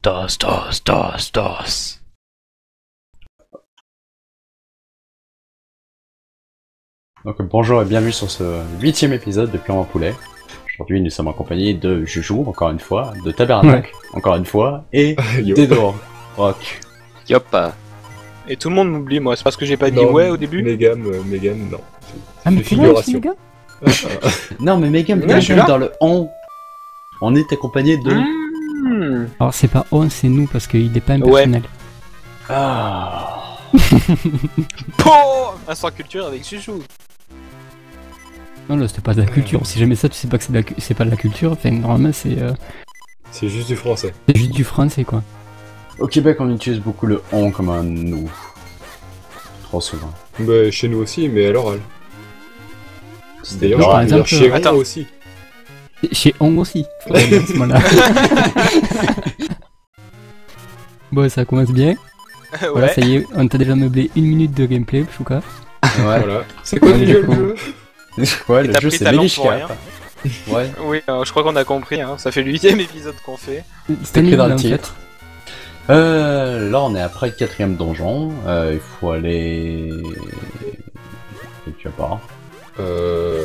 DOS, DOS, DOS, DOS. Donc bonjour et bienvenue sur ce 8ème épisode de Purement Poulet. Aujourd'hui nous sommes en compagnie de Juju, encore une fois, de Tabernacle, encore une fois, et d'Edouard Rock. Yop. Et tout le monde m'oublie, moi, c'est parce que j'ai pas dit ouais au début. Megam, non. Ah mais tu vois aussi les gars. Non mais Megam, Ouais, je suis là. dans le on est accompagné de... Alors c'est pas on, c'est nous parce qu'il est pas impersonnel. Ah. Oh, instant culture avec Chouchou. Non là c'était pas de la culture, si jamais ça tu sais pas que c'est pas de la culture, enfin normalement c'est C'est juste du français. juste du français quoi. Au Québec on utilise beaucoup le on comme un nous. Trop souvent. Bah, chez nous aussi, mais à l'oral. D'ailleurs, Par je peux dire exemple, chez attends. on aussi. Chez on aussi. À ce moment-là. Bon ça commence bien. Voilà Ouais. ça y est, on t'a déjà meublé 1 minute de gameplay, Chouka. Ouais. Voilà. C'est quoi le jeu Ouais, Et le t'as jeu pris c'est ta lampe Melish pour rien. Ouais. Oui, je crois qu'on a compris, hein. Ça fait le 8ème épisode qu'on fait. C'était écrit nul dans le en fait. titre. Là on est après le 4ème donjon. Il faut aller... quelque part.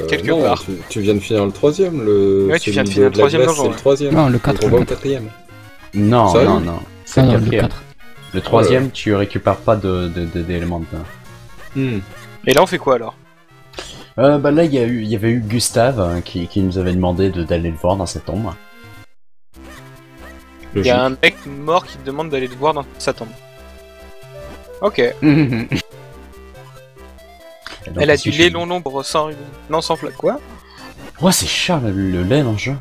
Quelque non, part. Tu viens de finir le 3ème, le. Ouais, tu viens de celui finir le la 3e glace, donjon, C'est ouais. le 3ème. Non, le Donc 4. on va au 4ème. Non, Sérieux non, non. C'est Non, le non, le 4ème. 4. Le 3ème, tu récupères pas d'éléments dedans. Et là, on fait quoi alors? Bah là, il y avait eu Gustave qui nous avait demandé d'aller le voir dans cette tombe. Il y a un mec mort qui te demande d'aller te voir dans sa tombe. Ok. Elle a du lait long sans... Non, sans flaque, quoi? Ouais, c'est cher le lait dans le jeu.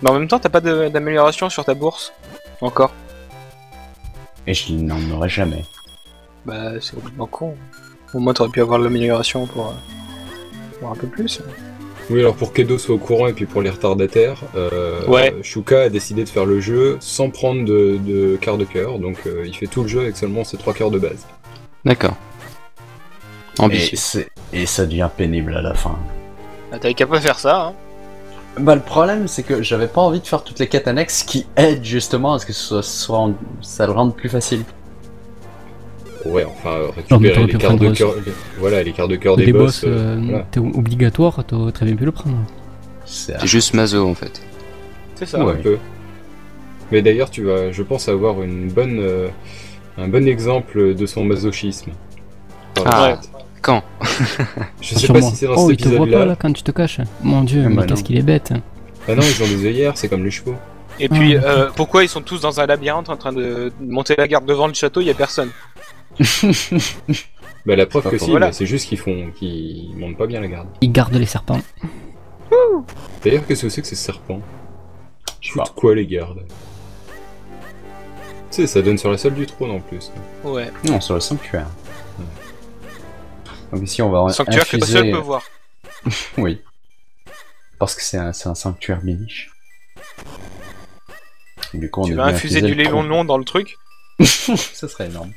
Mais en même temps, t'as pas d'amélioration sur ta bourse. Encore. Et je n'en aurai jamais. Bah, c'est complètement con. Au moins, t'aurais pu avoir de l'amélioration pour un peu plus. Oui, alors pour qu'Edo soit au courant et puis pour les retardataires, Ouais. Shuka a décidé de faire le jeu sans prendre de quart de cœur, donc il fait tout le jeu avec seulement ses 3 quarts de base. D'accord. Ambitieux. Et ça devient pénible à la fin. Ah, t'avais qu'à pas faire ça, hein. Bah le problème c'est que j'avais pas envie de faire toutes les quêtes annexes qui aident justement à ce que ça le rende plus facile. Ouais, enfin, Non, mais récupérer t'aurais les pu quarts de prendre cœur. Voilà, les quarts de cœur Des des boss, voilà. t'es obligatoire, t'aurais très bien pu le prendre. C'est C'est juste Mazo en fait. C'est ça. Ouais. Un peu. Mais d'ailleurs, tu vas, je pense, avoir un bon exemple de son masochisme. Par la Ah. suite. Quand? Je sais Sur pas moi. si c'est dans Oh, cet il te voit pas là épisode-là. quand tu te caches. Mon dieu, Ah, mais bah qu'est-ce non. qu'il est bête. Ah non, ils ont des œillères, c'est comme les chevaux. Et puis, pourquoi ils sont tous dans un labyrinthe en train de monter la garde devant le château, y a personne. Bah la preuve Pas que faux. si, Voilà. mais c'est juste qu'ils montent pas bien la garde. Il garde les serpents. D'ailleurs, qu'est-ce que c'est que ces serpents? Je sais Foutent pas. quoi les gardes? Tu sais, ça donne sur la salle du trône en plus. Ouais. Non, sur le sanctuaire. Donc ici on va Sanctuaire que infuser... seul peut voir. Oui. Parce que c'est un sanctuaire Minish. Du coup, on Tu est vas venu infuser du lait le long dans le truc. Ça serait énorme.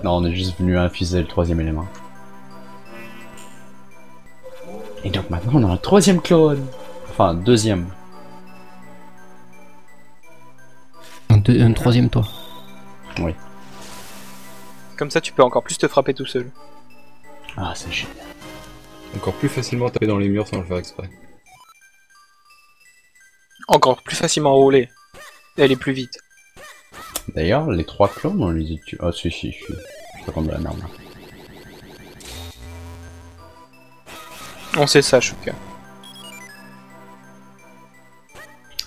Non, on est juste venu infuser le 3ème élément. Et donc maintenant on a un 3ème clone. Enfin, 2ème. Un troisième toit. Comme ça, tu peux encore plus te frapper tout seul. Ah, c'est génial. Encore plus facilement taper dans les murs sans le faire exprès. Encore plus facilement rouler. Et aller plus vite. D'ailleurs, les 3 clones, on les utilise... Ah, si, je raconte de la merde. On sait ça, Chouka.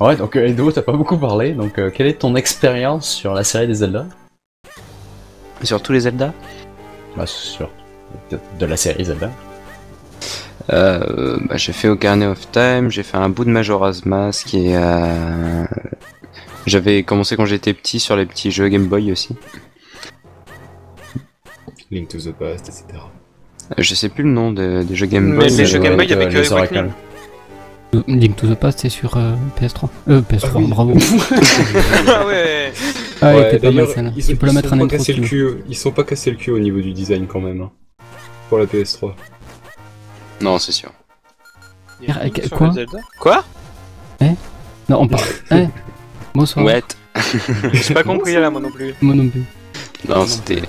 Ouais, donc Edo, t'as pas beaucoup parlé, donc quelle est ton expérience sur la série des Zelda? Sur tous les Zelda? Bah, sur... de la série Zelda. Bah, j'ai fait Ocarina of Time, j'ai fait un bout de Majora's Mask et j'avais commencé quand j'étais petit sur les petits jeux Game Boy aussi. Link to the Past, etc. Je sais plus le nom des jeux Game Mais Boy. les jeux Game Boy, il y avait les que oracles. Awakening. Link to the Past c'est sur PS3. PS3, Ah oui. bravo. Ah ouais. Ah, Ouais, elle était pas mal d'ailleurs, celle-là. ils Tu peux la ils mettre sont en pas intro cassés si le tu veux. cul, Ils sont pas cassés le cul au niveau du design quand même. Hein. Pour la PS3. Non, c'est sûr. Il y a Quoi Link sur le Zelda. Quoi? Non, on parle. Bonsoir. Ouais. J'ai pas compris là, moi non plus. Moi non plus. Non, c'était.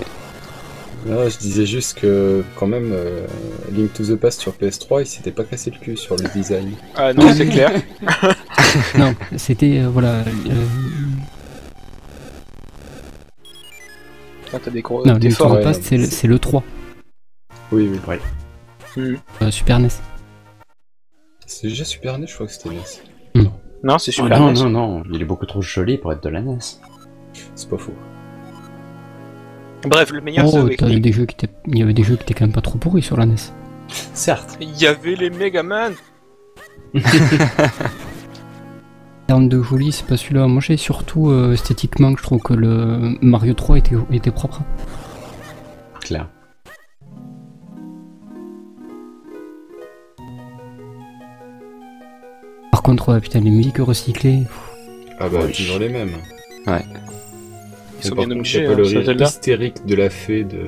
Non, je disais juste que quand même, Link to the Past sur PS3, il s'était pas cassé le cul sur le design. Ah non, c'est clair. Non, c'était voilà. Ah, t'as des gros Non, Link to efforts. the ouais, Past, non, c'est le 3, Oui, oui. Super NES. C'est déjà Super NES, je crois que c'était NES. Non, c'est Oh, super. non, NES. non, il est beaucoup trop joli pour être de la NES. C'est pas faux. Bref, le meilleur c'est Oh, Awakening. il y avait des jeux qui étaient quand même pas trop pourris sur la NES. Certes. Il y avait les Megaman. En termes de joli, c'est pas celui-là. Moi, j'ai surtout esthétiquement que je trouve que le Mario 3 était propre. Clair. Par contre, putain, les musiques recyclées. Ah bah, Oui. toujours les mêmes. Ils sont Par bien contre, obligés, y a pas le hein, ça, rire Zelda. hystérique de la fée de...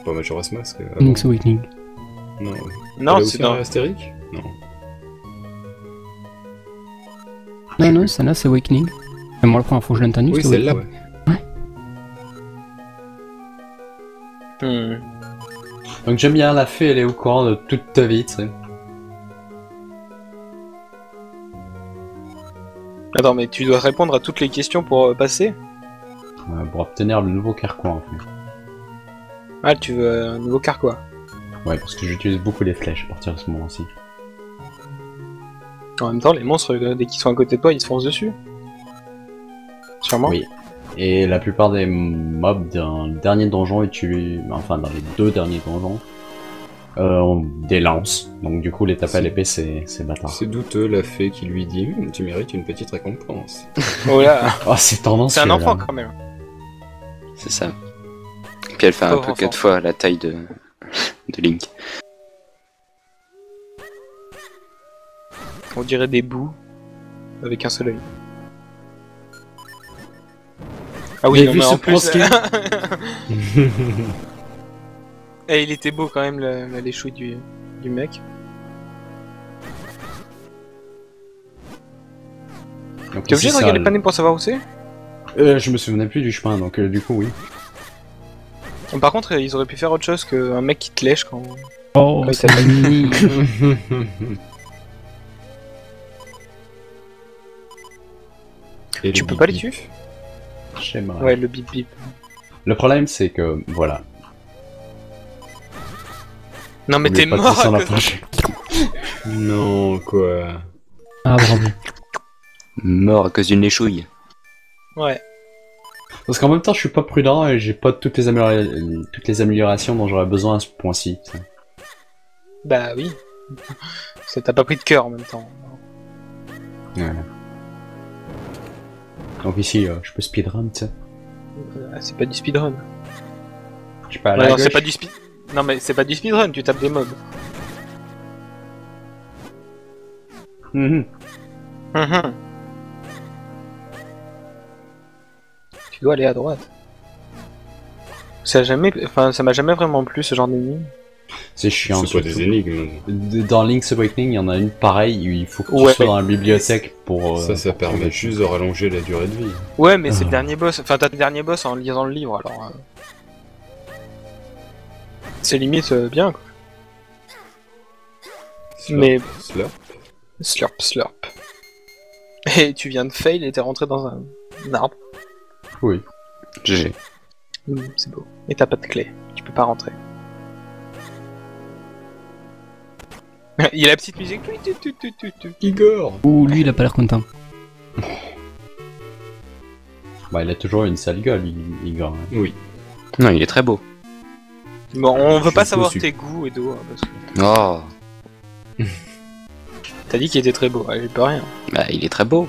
pas Majora's Mask. avant. Link's Awakening. Non, Non, Elle a c'est aussi dans. un hystérique. Non. Non, celle-là, c'est Awakening. Et moi, la première fois que je l'ai entendu, Oui, c'était celle-là, Awakening. ouais. Donc j'aime bien la fée, elle est au courant de toute ta vie, tu sais. Attends, mais tu dois répondre à toutes les questions pour passer? Pour obtenir le nouveau carquois en fait. Ah, tu veux un nouveau carquois. Ouais, parce que j'utilise beaucoup les flèches à partir de ce moment-ci. En même temps, les monstres, dès qu'ils sont à côté de toi, ils se foncent dessus. Sûrement. Oui. Et la plupart des mobs d'un dernier donjon utilisent, enfin dans les 2 derniers donjons, ont des lances. Donc du coup les taper à l'épée c'est bâtard. C'est douteux, la fée qui lui dit tu mérites une petite récompense. Oh là, Oh c'est tendance. c'est un enfant quand même. C'est ça. Puis elle fait un Pauvre peu enfant. 4 fois la taille de Link. On dirait des bouts avec un seul œil. Ah oui, J'ai non, vu mais ce en plus. pro Eh, il était beau quand même, les chouilles du mec. Donc, T'es obligé de c'est ça, regarder le panneau pour savoir où c'est? Je me souvenais plus du chemin, donc du coup oui. Par contre, ils auraient pu faire autre chose qu'un mec qui te lèche quand. Oh, Ouais, c'est t'as- mignon. Et Tu le peux pas les bip-bip. tuer? J'aimerais. Ouais, le bip bip. Le problème c'est que voilà. Non, mais N'oubliez t'es pas de mort s'en à cause- approcher. Non, quoi. Ah, bravo. Mort à cause d'une échouille. Ouais. Parce qu'en même temps je suis pas prudent et j'ai pas toutes les, toutes les améliorations dont j'aurais besoin à ce point-ci. tu sais. Bah oui. T'as pas pris de cœur en même temps. Voilà. Donc ici je peux speedrun, tu sais. C'est pas du speedrun. Je peux aller Ouais, à non, gauche. c'est pas du speed. Non, mais c'est pas du speedrun, tu tapes des mobs. Mhm. Mhm. Tu dois aller à droite. Ça m'a jamais vraiment plu ce genre d'énigme. C'est chiant. C'est pas surtout. des énigmes. Dans Link's Awakening, il y en a une pareille où il faut que tu Ouais, sois mais- dans la bibliothèque pour. Ça pour permet trouver- juste de rallonger la durée de vie. Ouais, mais c'est le Ah. dernier boss. Enfin, t'as le dernier boss en lisant le livre, alors. C'est limite bien, quoi. Slurp, Mais- slurp. Slurp, slurp. Et tu viens de fail et t'es rentré dans un arbre. Oui. GG. C'est beau. Et t'as pas de clé. Tu peux pas rentrer. Il y a la petite musique. Igor. Ouh, lui, il a pas l'air content. Bah, il a toujours une sale gueule, Igor. hein. Oui. Non, il est très beau. Bon, on veut Je pas suis savoir dessus. tes goûts, Edo. Hein, parce que Oh, t'as dit qu'il était très beau. Ouais, j'ai pas rien. bah il est très beau.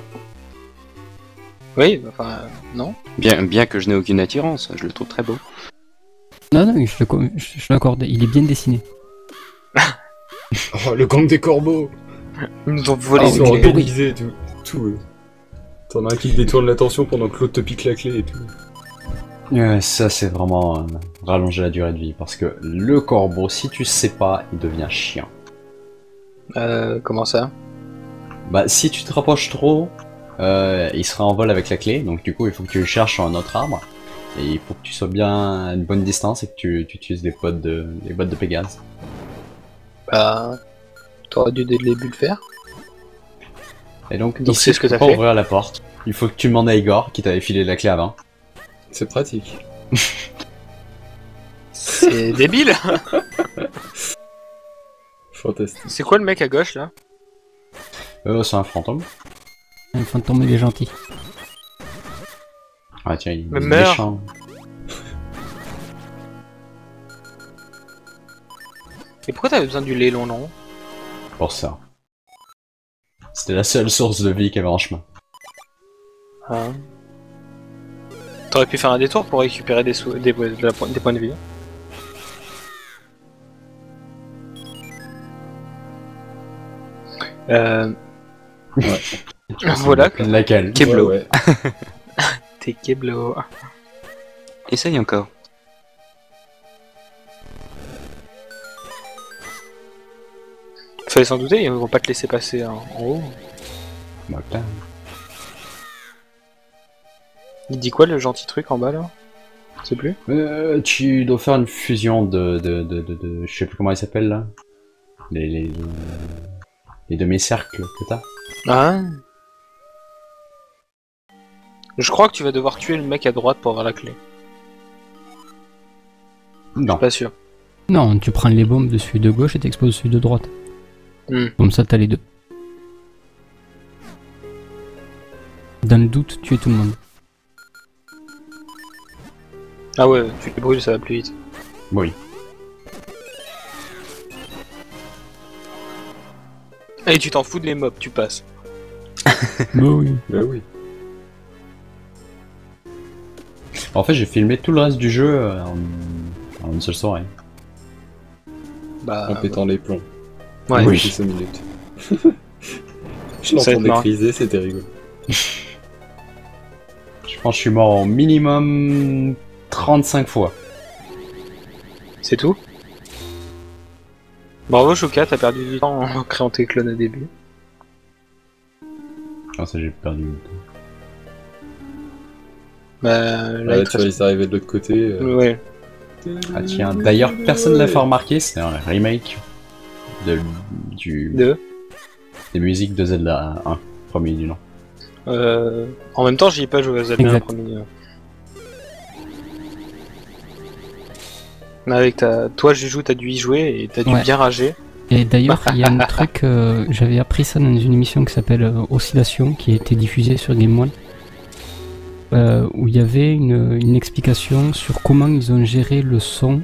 Oui, enfin, non. Bien que je n'ai aucune attirance, je le trouve très beau. Non, je l'accorde, il est bien dessiné. Oh, le gang des corbeaux. Ils nous ont volé Ils les sont clés. organisés, tout. T'en as un qui détourne l'attention pendant que l'autre te pique la clé et tout. Ça, c'est vraiment rallonger la durée de vie. Parce que le corbeau, si tu sais pas, il devient chiant. Comment ça? Bah, si tu te rapproches trop, il sera en vol avec la clé, donc du coup, il faut que tu le cherches sur un autre arbre. Et il faut que tu sois bien à une bonne distance et que tu utilises les bottes de Pégase. Bah, t'aurais dû dès le début le faire. Et donc Donc ici, c'est ce que tu peux t'as pas fait. ouvrir la porte. Il faut que tu demandes à Igor, qui t'avait filé la clé avant. C'est pratique. C'est débile. Fantastique. C'est quoi le mec à gauche là? C'est un fantôme. Un fantôme, il est gentil. Ah tiens, il Mais est meurs. méchant. Et pourquoi t'avais besoin du lait long long? Pour ça. C'était la seule source de vie qu'il y avait en chemin. Ah. T'aurais pu faire un détour pour récupérer des points de vie. Ouais. Voilà. Laquelle? Keblo. Ouais, T'es Keblo. Essaye encore. Fallait s'en douter, ils vont pas te laisser passer en haut. Bah, putain. Il dit quoi le gentil truc en bas là? Je sais plus. Tu dois faire une fusion je sais plus comment il s'appelle là. Les demi-cercles que t'as. Ah. Je crois que tu vas devoir tuer le mec à droite pour avoir la clé. Non. Pas sûr. Non, tu prends les bombes de celui de gauche et t'exploses celui de droite. Comme ça, t'as les deux. Dans le doute, tuer tout le monde. Ah ouais, tu les brûles, ça va plus vite. Oui. Et tu t'en fous de les mobs, tu passes. Bah oui. bah oui. En fait, j'ai filmé tout le reste du jeu en une seule soirée. Bah. En pétant les plombs. Ouais. Oui. 5 minutes. Ça Je va être l'entendais marrant. criser, c'était rigolo. Je pense que je suis mort au minimum 35 fois. C'est tout? Bravo Choka, t'as perdu du temps en créant tes clones au début. Ah, ça, j'ai perdu du temps. Bah là, Là, il te tu vas reste- les arriver de l'autre côté. Ouais. Ah, tiens, d'ailleurs, personne ne l'a fait remarquer, c'est un remake Deux. des musiques de Zelda 1, premier du nom. En même temps, j'y ai pas joué à Zelda Exact. en premier. Mais avec toi, Juju, t'as dû y jouer et t'as dû Ouais. bien rager. Et d'ailleurs, il y a un truc, j'avais appris ça dans une émission qui s'appelle Oscillation, qui a été diffusée sur Game One, où il y avait une explication sur comment ils ont géré le son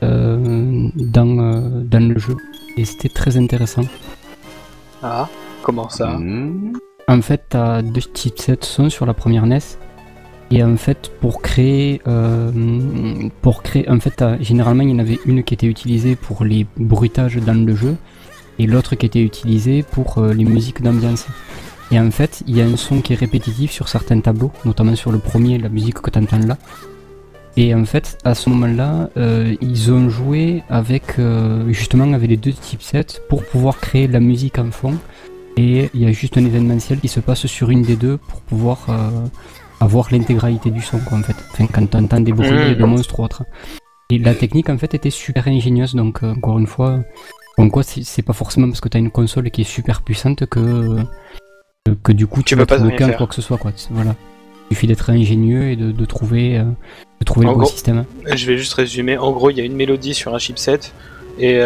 dans le jeu. Et c'était très intéressant. Ah, comment ça? Hmm. En fait, t'as deux chipsets son sur la première NES. Et en fait, pour créer, en fait, généralement, il y en avait une qui était utilisée pour les bruitages dans le jeu, et l'autre qui était utilisée pour les musiques d'ambiance. Et en fait, il y a un son qui est répétitif sur certains tableaux, notamment sur le premier, la musique que tu entends là. Et en fait, à ce moment-là, ils ont joué avec, justement, avec les deux chipsets pour pouvoir créer la musique en fond. Et il y a juste un événementiel qui se passe sur une des deux pour pouvoir avoir l'intégralité du son, quoi, en fait. Enfin, quand tu entends des bruits de monstres ou autres. Et la technique, en fait, était super ingénieuse. Donc, encore une fois, comme quoi, c'est pas forcément parce que tu as une console qui est super puissante que du coup, tu peux vas pas te rien bloquer en faire. quoi que ce soit, quoi. Voilà. Il suffit d'être ingénieux et de trouver le En bon gros, système. Je vais juste résumer. En gros, il y a une mélodie sur un chipset et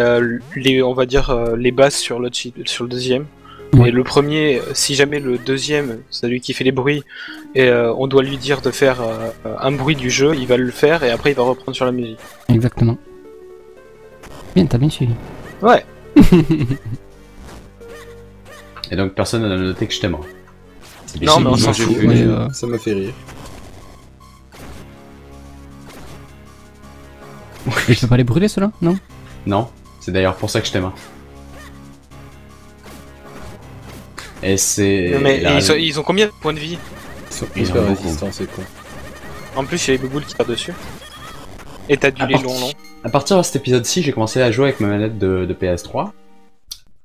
on va dire les basses sur sur le deuxième. Ouais. Et le premier, si jamais le deuxième, c'est lui qui fait les bruits, et on doit lui dire de faire un bruit du jeu, il va le faire et après il va reprendre sur la musique. Exactement. Bien, t'as bien suivi. Ouais. Et donc, personne n'a noté que j'étais mort. C'est Non, bien. mais on Moi, s'en j'ai fout. vu, Ouais, ça m'a fait rire. Et je peux pas les brûler, ceux-là? Non? Non, c'est d'ailleurs pour ça que j'étais mort. Et c'est... Mais la- ils ont combien de points de vie? Ils sont Ils hyper ont beaucoup. résistants, c'est con. En plus, il y a les bouboules qui tirent dessus. Et t'as du À lait partir- long. À partir de cet épisode-ci, j'ai commencé à jouer avec ma manette de PS3.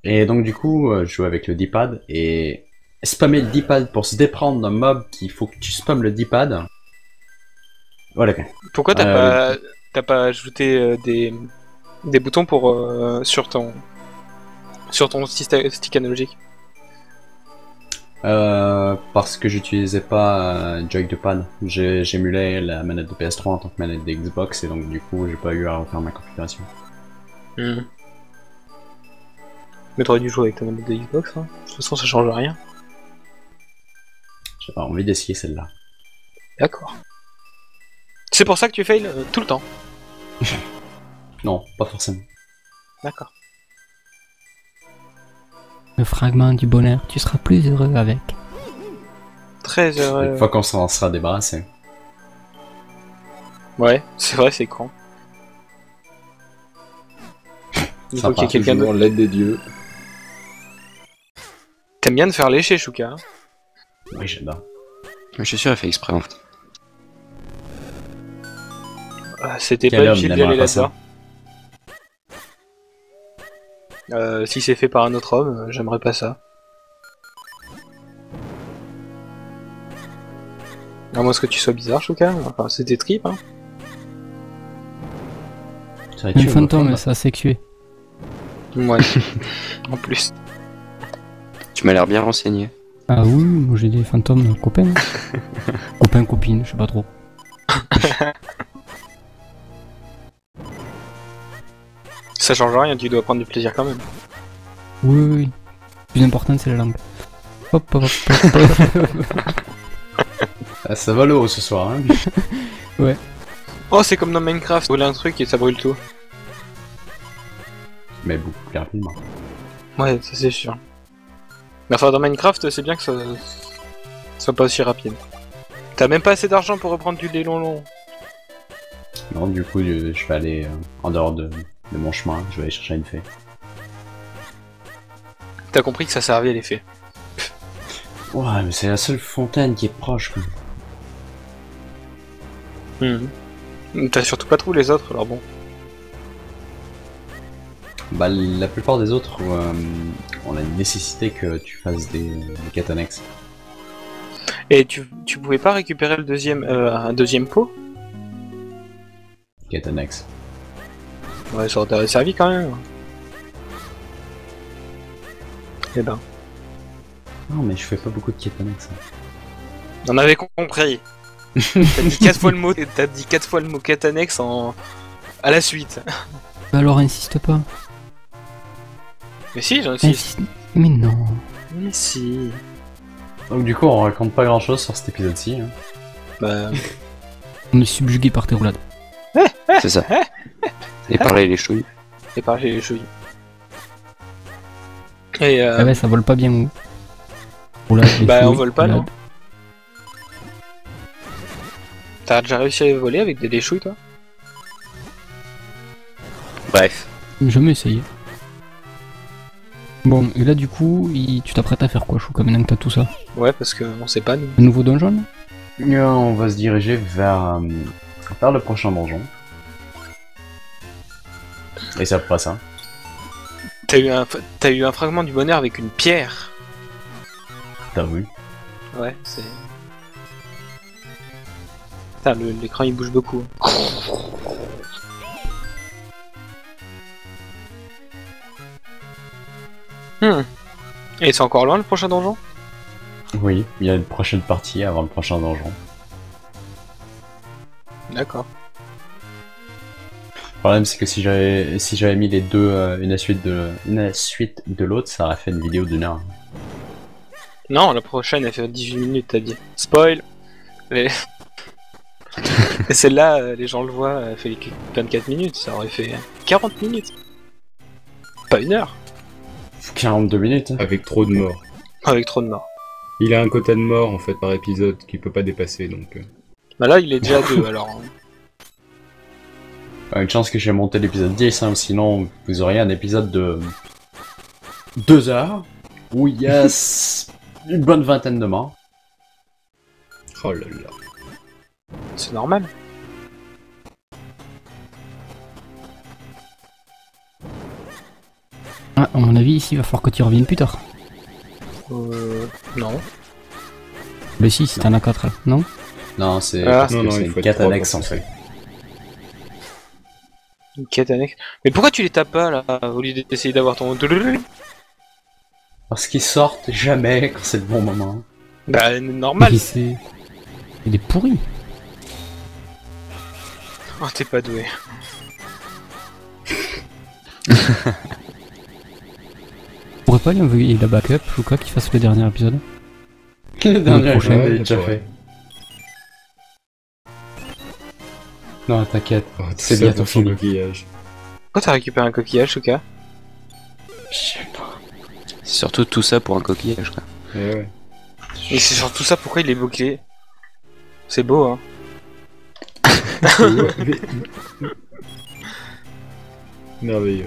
Et donc du coup, je joue avec le D-pad et spammer le D-pad pour se déprendre d'un mob qu'il faut que tu spammes le D-pad. Voilà. Pourquoi t'as pas ajouté des boutons pour sur ton stick analogique? Parce que j'utilisais pas joy de pad. J'émulais la manette de PS3 en tant que manette de Xbox et donc du coup j'ai pas eu à refaire ma configuration. Mais t'aurais dû jouer avec ta manette de Xbox, hein. De toute façon ça change rien. J'ai pas envie d'essayer celle-là. D'accord. C'est pour ça que tu fails tout le temps. Non, pas forcément. D'accord. Le fragment du bonheur, tu seras plus heureux avec. Très heureux. Une fois qu'on s'en sera débarrassé. Ouais, c'est vrai, c'est con. Il faut qu'il y ait quelqu'un Toujours d'autre. l'aide des dieux. T'aimes bien de faire lécher, Shuka, hein. Oui, j'adore. Je suis sûr, elle fait exprès en fait. C'était Quel pas homme utile n'aimerait d'aller pas ça? là-dedans. Si c'est fait par un autre homme, j'aimerais pas ça. À moins que tu sois bizarre, Shuka. Enfin, c'est tes tripes, hein. Un fantôme, ça sexué. Ouais. En plus. Tu m'as l'air bien renseigné. Ah oui, moi j'ai des fantômes copains. Hein. Copains, copines, je sais pas trop. Ça change rien, tu dois prendre du plaisir quand même. Oui, oui, oui. Le plus important, c'est la langue. Hop, hop, hop, hop. Ah, ça va le haut ce soir, hein. Oh, c'est comme dans Minecraft, brûler un truc et ça brûle tout. Mais beaucoup plus rapidement. Ouais, ça c'est sûr. Mais enfin, dans Minecraft, c'est bien que ça soit pas aussi rapide. T'as même pas assez d'argent pour reprendre du lait long. Non, du coup, je vais aller en dehors de mon chemin, je vais aller chercher une fée. T'as compris que ça servait à l'effet. Ouais, mais c'est la seule fontaine qui est proche, quoi. T'as surtout pas trouvé les autres, alors bon. Bah, la plupart des autres, on a une nécessité que tu fasses des quêtes annexes. Et tu pouvais pas récupérer le deuxième, un deuxième pot? Quêtes annexes. Ouais, ça aurait servi quand même. Eh ben, Non, mais je fais pas beaucoup de quêtes annexes. Hein. on avait compris. T'as dit 4 fois le mot quête annexe à la suite. Bah alors insiste pas. Mais si, j'insiste. Mais non. Mais si. Donc du coup, on raconte pas grand chose sur cet épisode-ci. Hein. Bah, On est subjugué par tes roulades. C'est ça. Et parler les chouilles. c'est pareil, les chouilles. Et Ah ouais, ça vole pas bien où. Roulade, des bah, on fouilles, vole pas, non? roulade. T'as déjà réussi à voler avec des déchouilles, toi? Bref. J'ai jamais essayé. Bon, et là du coup, tu t'apprêtes à faire quoi, Chouka, maintenant que t'as tout ça? Ouais, parce que on sait pas, nous. Un nouveau donjon là? On va se diriger vers le prochain donjon. Et ça pas ça. T'as eu un fragment du bonheur avec une pierre. T'as vu? Ouais, c'est... Putain, l'écran il bouge beaucoup. Et c'est encore loin le prochain donjon? Oui, il y a une prochaine partie avant le prochain donjon. D'accord. Le problème c'est que si j'avais mis les deux une à suite de l'autre, ça aurait fait une vidéo d'une heure. Non, la prochaine elle fait 18 minutes, t'as dit. Spoil. Et celle-là, les gens le voient, elle fait 24 minutes, ça aurait fait 40 minutes. Pas une heure. 42 minutes. Avec trop de morts. Avec trop de morts. Il a un quota de morts en fait par épisode qu'il peut pas dépasser donc. Bah là, il est déjà à 2 alors. Une chance que j'ai monté l'épisode 10, hein, sinon vous auriez un épisode de 2 heures où il y a une bonne vingtaine de morts. Oh là là. C'est normal. Ah, à mon avis, ici, il va falloir que tu reviennes plus tard. Non. Le 6, si t'en as 4 là, non? Non, c'est Ah. parce que Non, c'est il une faut être quête trois annexe pour en faire fait. Une quête annexe. Mais pourquoi tu les tapes pas là, au lieu d'essayer d'avoir ton... Parce qu'ils sortent jamais quand c'est le bon moment. Bah, normal. Mais c'est... Il est pourri. Oh, t'es pas doué. On pourrait pas lui envoyer la backup ou quoi qu'il fasse le dernier épisode? Le dernier prochain, épisode, ouais, il est déjà ouais. fait. Non, t'inquiète. Oh, tout C'est ça bientôt pour son fini. coquillage. Pourquoi t'as récupéré un coquillage, Shuka? Je sais pas. C'est surtout tout ça pour un coquillage, quoi. Eh ouais. Et c'est surtout ça, pourquoi il est bouclé? C'est beau, hein. Merveilleux.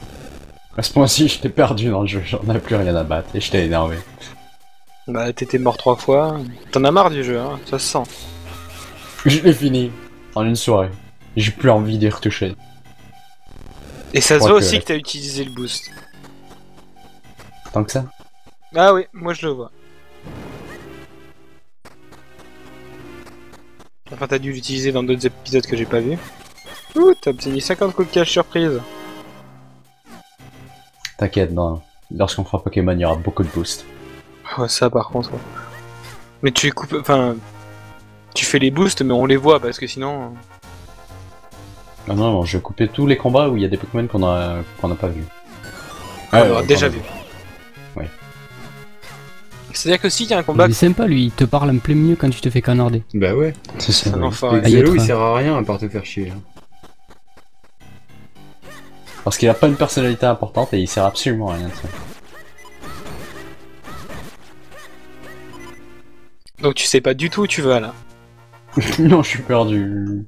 À ce point-ci, je t'ai perdu dans le jeu, j'en avais plus rien à battre et je t'ai énervé. Bah, t'étais mort 3 fois. T'en as marre du jeu, hein, ça se sent. Je l'ai fini en une soirée. J'ai plus envie d'y retoucher. Et ça se crois voit que- aussi que t'as utilisé le boost. Tant que ça. Ah oui, moi je le vois. Enfin, t'as dû l'utiliser dans d'autres épisodes que j'ai pas vu. Ouh, t'as obtenu 50 coquillages surprise. T'inquiète, non. Lorsqu'on fera Pokémon, il y aura beaucoup de boosts. Ouais, ça par contre. Ouais. Mais tu coupes. Enfin. Tu fais les boosts, mais on les voit parce que sinon. Non, non, je vais couper tous les combats où il y a des Pokémon qu'on a pas vus. On aura déjà vu. Ouais. C'est-à-dire que s'il y a un combat. Il est sympa lui, il te parle en plein milieu quand tu te fais canarder. Bah ouais. C'est ça. Un enfoiré. Ah, il y a Xelo, il trop. sert à rien à part te faire chier. Hein. Parce qu'il a pas une personnalité importante et il sert absolument à rien de ça. Donc tu sais pas du tout où tu vas là. Non, je suis perdu.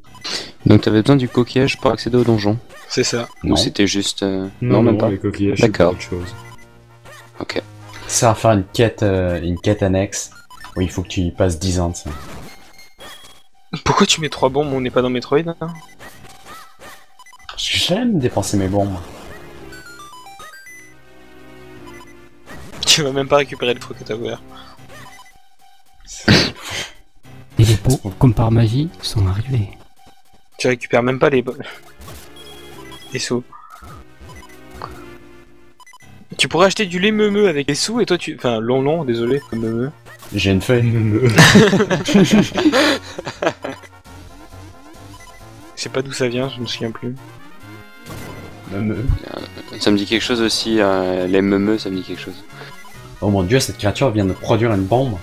Donc t'avais besoin du coquillage pour accéder au donjon? C'est ça. Non. Ou c'était juste... Non, même pas. les coquillages, c'est D'accord. pas autre chose. Ok. Ça va faire une quête annexe. Oui, il faut que tu y passes 10 ans de ça. Pourquoi tu mets 3 bombes, on n'est pas dans Metroid hein? J'aime dépenser mes bombes. Tu vas même pas récupérer le truc que t'as ouvert. Et les pots, comme par magie, sont arrivés. Tu récupères même pas les sous. Tu pourrais acheter du lait meumeux avec les sous et toi tu... Enfin, long, désolé, meumeux. J'ai une feuille. Je sais pas d'où ça vient, je me souviens plus. Ça me dit quelque chose aussi, les meumeux, ça me dit quelque chose. Oh mon dieu, cette créature vient de produire une bombe.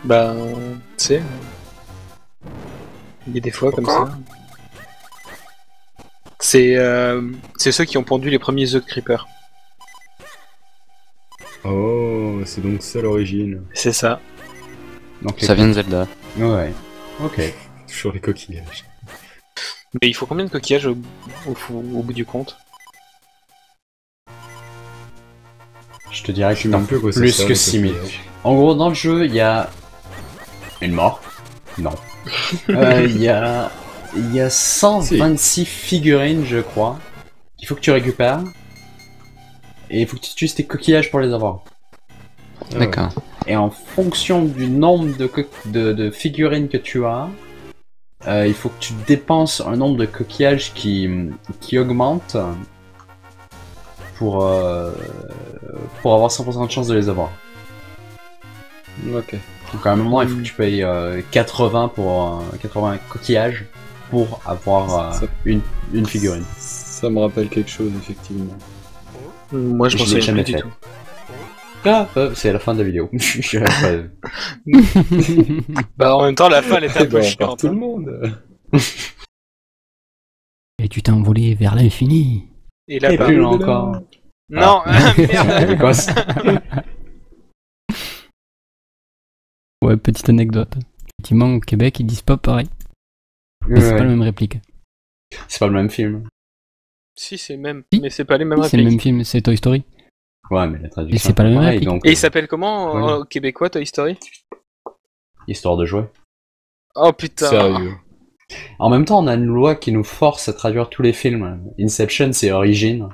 Bah, tu sais... Il y a des fois comme ça. C'est ceux qui ont pondu les premiers œufs de Creeper. Oh, c'est donc ça l'origine. C'est ça. Donc, Ça vient de Zelda. Ouais. Ok. Toujours les coquillages. Mais il faut combien de coquillages au bout du compte? Je te dirais Je qu'il sais en même plus à quoi ça plus sert, que les 6000. coquillages. En gros, dans le jeu, il y a une mort. Non. Il y a 126 figurines, je crois, qu'il faut que tu récupères. Et il faut que tu utilises tes coquillages pour les avoir. Ah D'accord. Et en fonction du nombre de figurines que tu as, il faut que tu dépenses un nombre de coquillages qui augmente pour avoir 100% de chance de les avoir. ouais. Ok. Donc à un moment, il faut que tu payes 80 pour 80 coquillages pour avoir Ça- une figurine. Ça me rappelle quelque chose, effectivement. Moi je m'en Je l'ai souviens jamais plus du fait. tout. Ah, c'est la fin de la vidéo. Je reste pas- Bah en même temps la fin elle était un Eh peu ben, on part chiante. tout le hein. monde. Et tu t'es envolé vers l'infini. Et là Et plus loin encore. Non, merde. L'Écosse. Ouais, petite anecdote. Effectivement, au Québec, ils disent pas pareil. Mais c'est Ouais. pas la même réplique. C'est pas le même film. Si c'est le même, Si. mais c'est pas les mêmes C'est le répliques. même film, c'est Toy Story. Ouais, mais la traduction. Et c'est pas la même pareil, réplique. donc, Et il s'appelle comment Ouais. en québécois Toy Story? histoire de jouer. Oh putain. Sérieux. En même temps, on a une loi qui nous force à traduire tous les films. Inception, c'est Origin.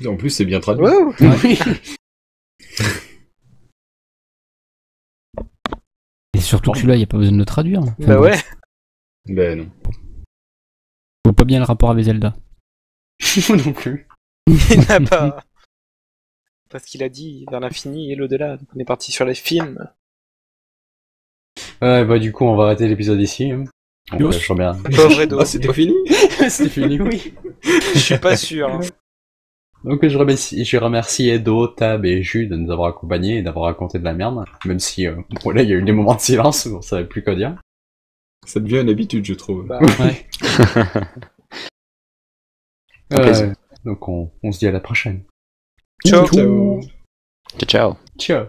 En plus, c'est bien traduit. Ouais, Oui. Et surtout que celui-là, il n'y a pas besoin de le traduire. Enfin, bah bon, ouais. Ben non. Je vois pas bien le rapport avec Zelda. Moi non plus. Il n'a pas. Parce qu'il a dit vers l'infini et l'au-delà. Donc on est parti sur les films. Ouais, bah du coup, on va arrêter l'épisode ici. Hein. Bon, Yo. bah, je remercie. Pauvre Edo. Ah, c'était fini. C'était fini, oui. Je suis pas sûr. Hein. Donc je remercie Edo, Tab et Jus de nous avoir accompagnés et d'avoir raconté de la merde. Même si, bon, là, il y a eu des moments de silence où on savait plus quoi dire. Ça devient une habitude, je trouve. Bah, Ouais. plaisir. Donc on se dit à la prochaine. ciao. Ciao. Ciao, ciao. Ciao.